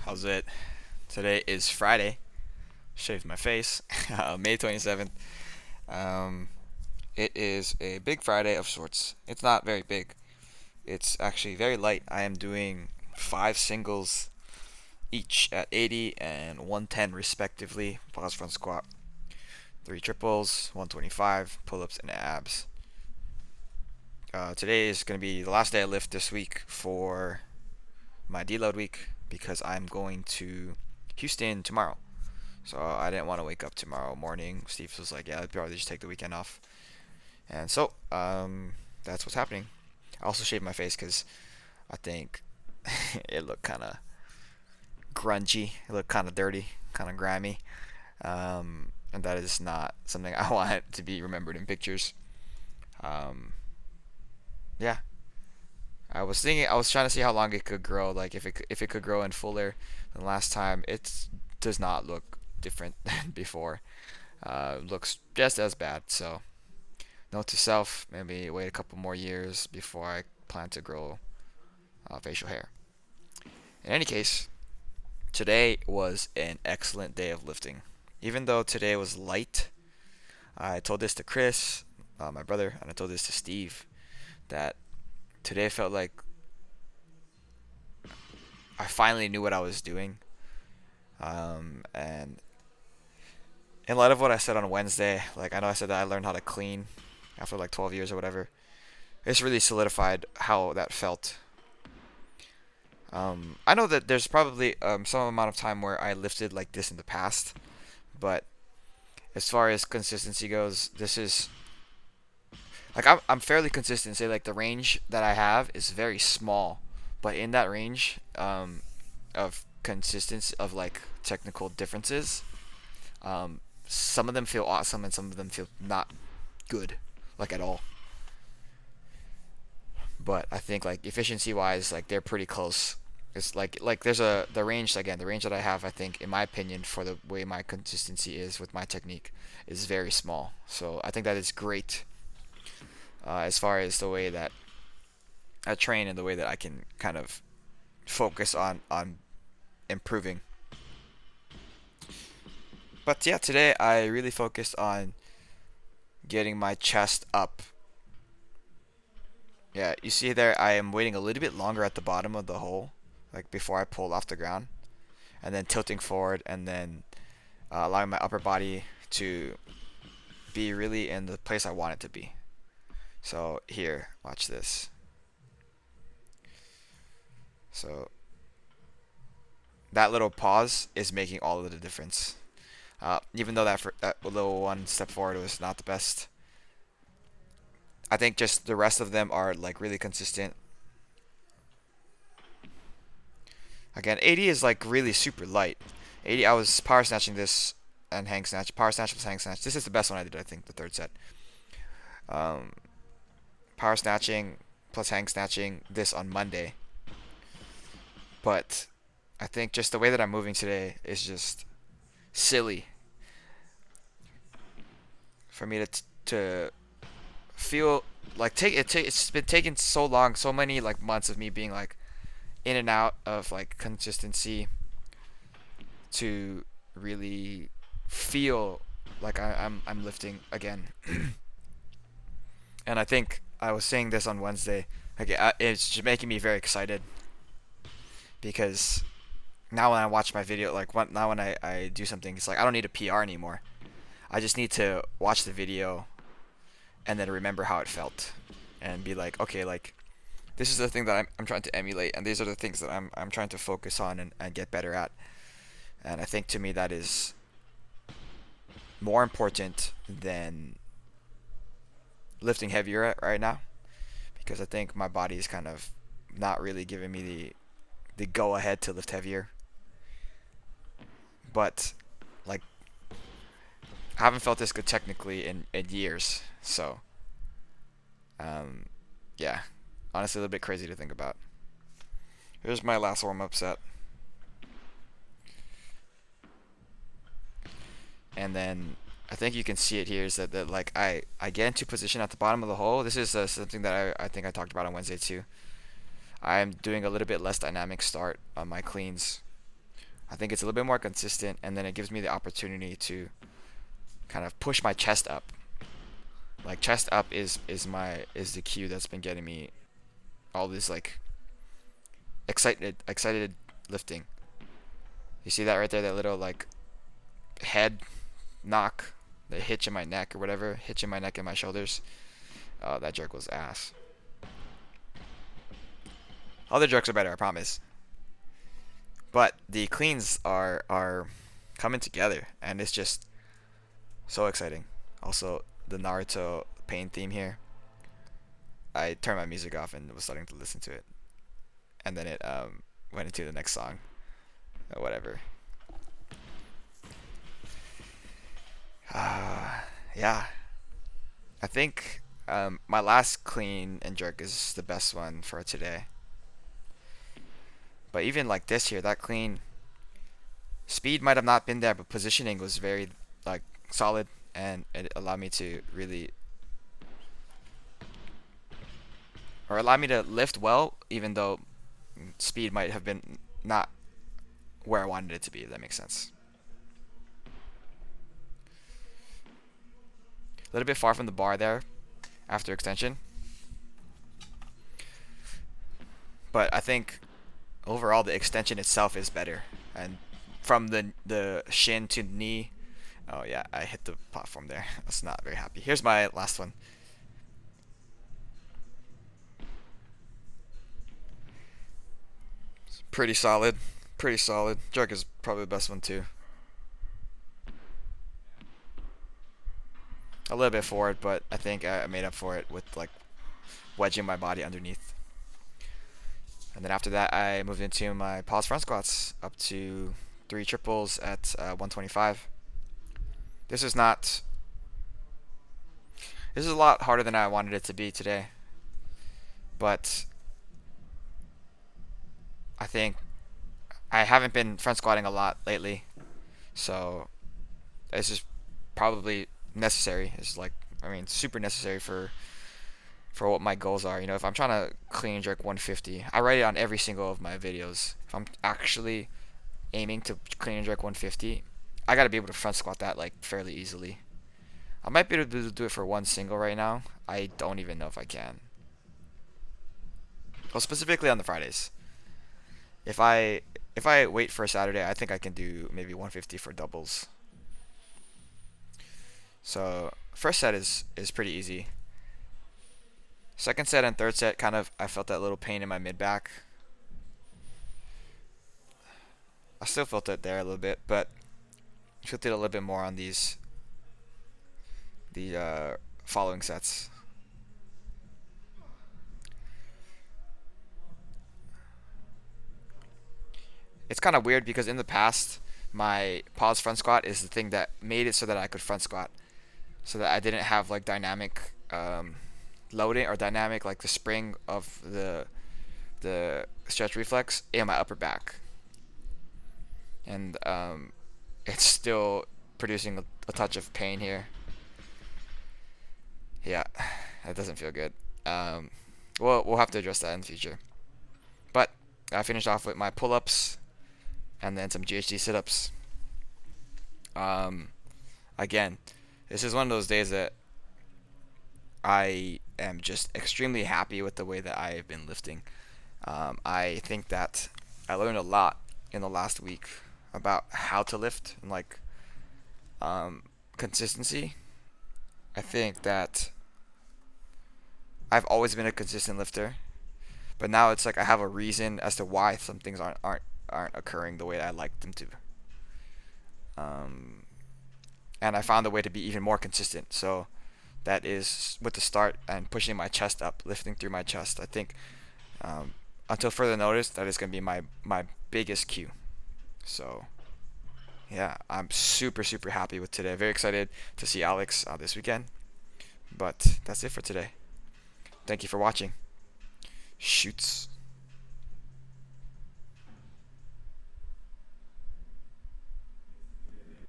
How's it? Today is Friday. Shaved my face. May 27th. Um, it is a big Friday of sorts. It's not very big. It's actually very light. I am doing five singles each at 80 and 110 respectively. Pause front squat. Three triples, 125 pull-ups and abs. Today is going to be the last day I lift this week for my deload week because I'm going to Houston tomorrow. So I didn't want to wake up tomorrow morning. Steve was like, "Yeah, I'd probably just take the weekend off." And so, that's what's happening. I also shaved my face because I think it looked kind of grungy. It looked kind of dirty, kind of grimy. And that is not something I want to be remembered in pictures. Um, yeah, I was trying to see how long it could grow. Like if it could grow in fuller than last time. It does not look different than before. Looks just as bad. So note to self: maybe wait a couple more years before I plan to grow facial hair. In any case, today was an excellent day of lifting. Even though today was light, I told this to Chris, my brother, and I told this to Steve that today felt like I finally knew what I was doing. And in light of what I said on Wednesday, like I know I said that I learned how to clean after like 12 years or whatever. It's really solidified how that felt. I know that there's probably some amount of time where I lifted like this in the past, but as far as consistency goes, this is like I'm fairly consistent. Say like the range that I have is very small, but in that range of consistency of like technical differences, some of them feel awesome and some of them feel not good, like at all. But I think like efficiency wise, like they're pretty close. It's like there's a the range again. The range that I have, I think, in my opinion, for the way my consistency is with my technique, is very small. So I think that is great as far as the way that I train and the way that I can kind of focus on improving. But yeah, today I really focused on getting my chest up. Yeah, you see there, I am waiting a little bit longer at the bottom of the hole, like before I pull off the ground, and then tilting forward, and then allowing my upper body to be really in the place I want it to be. So here, watch this. So that little pause is making all of the difference. Even though that little one step forward was not the best, I think just the rest of them are like really consistent. Again, 80 is like really super light. 80, I was power snatching this and hang snatch. Power snatch plus hang snatch. This is the best one I did, I think, the third set. Um, Power snatching plus hang snatching this on Monday. But I think just the way that I'm moving today is just silly for me to feel like it's been taking so long, so many like months of me being like in and out of like consistency to really feel like I'm lifting again. And I think I was saying this on Wednesday. Like it's just making me very excited because now when I watch my video, like now when I do something, it's like I don't need a PR anymore. I just need to watch the video and then remember how it felt and be like, okay, like this is the thing that I'm trying to emulate, and these are the things that I'm trying to focus on and get better at. And I think to me that is more important than lifting heavier right now because I think my body is kind of not really giving me the go ahead to lift heavier. But like I haven't felt this good technically in years. So um, yeah, honestly a little bit crazy to think about. Here's my last warm up set. And then I think you can see it here is that like I get into position at the bottom of the hole. This is something that I think I talked about on Wednesday too. I am doing a little bit less dynamic start on my cleans. I think it's a little bit more consistent, and then it gives me the opportunity to kind of push my chest up. Like chest up is the cue that's been getting me all this like excited lifting. You see that right there? That little like head knock, the hitch in my neck or whatever, hitch in my neck and my shoulders. Oh, that jerk was ass. Other jerks are better, I promise. But the cleans are coming together, and it's just so exciting. Also, the Naruto pain theme here. I turned my music off and was starting to listen to it, and then it went into the next song. Whatever. Yeah, I think my last clean and jerk is the best one for today. But even like this here, that clean speed might have not been there, but positioning was very like solid, and it allowed me to really, or allowed me to lift well, even though speed might have been not where I wanted it to be. If that makes sense. A little bit far from the bar there after extension, but I think overall the extension itself is better, and from the shin to the knee. Oh yeah, I hit the platform there. I was not very happy. Here's my last one. It's pretty solid. Pretty solid. Jerk is probably the best one too. A little bit forward, but I think I made up for it with like wedging my body underneath. And then after that, I moved into my pause front squats up to 3 triples at 125. This is not. This is a lot harder than I wanted it to be today, but I think I haven't been front squatting a lot lately, so this is probably necessary. It's like, I mean, super necessary for what my goals are. You know, if I'm trying to clean and jerk 150, I write it on every single of my videos. If I'm actually aiming to clean and jerk 150, I gotta be able to front squat that like fairly easily. I might be able to do it for one single right now. I don't even know if I can. Well, specifically on the Fridays. If I wait for a Saturday, I think I can do maybe 150 for doubles. So first set is pretty easy. Second set and third set, kind of, I felt that little pain in my mid back. I still felt it there a little bit, but I felt it a little bit more on the following sets. It's kind of weird because in the past, my pause front squat is the thing that made it so that I could front squat, so that I didn't have like dynamic loading, or dynamic like the spring of the stretch reflex in my upper back, and it's still producing a touch of pain here. Yeah, that doesn't feel good. We'll have to address that in the future. But I finished off with my pull-ups and then some GHD sit-ups. Again, this is one of those days that I am just extremely happy with the way that I have been lifting. I think that I learned a lot in the last week about how to lift and like consistency. I think that I've always been a consistent lifter, but now it's like I have a reason as to why some things aren't occurring the way I like them to. And I found a way to be even more consistent. So that is with the start and pushing my chest up, lifting through my chest. I think until further notice, that is going to be my biggest cue. So yeah, I'm super happy with today. Very excited to see Alex this weekend. But that's it for today. Thank you for watching. Shoots.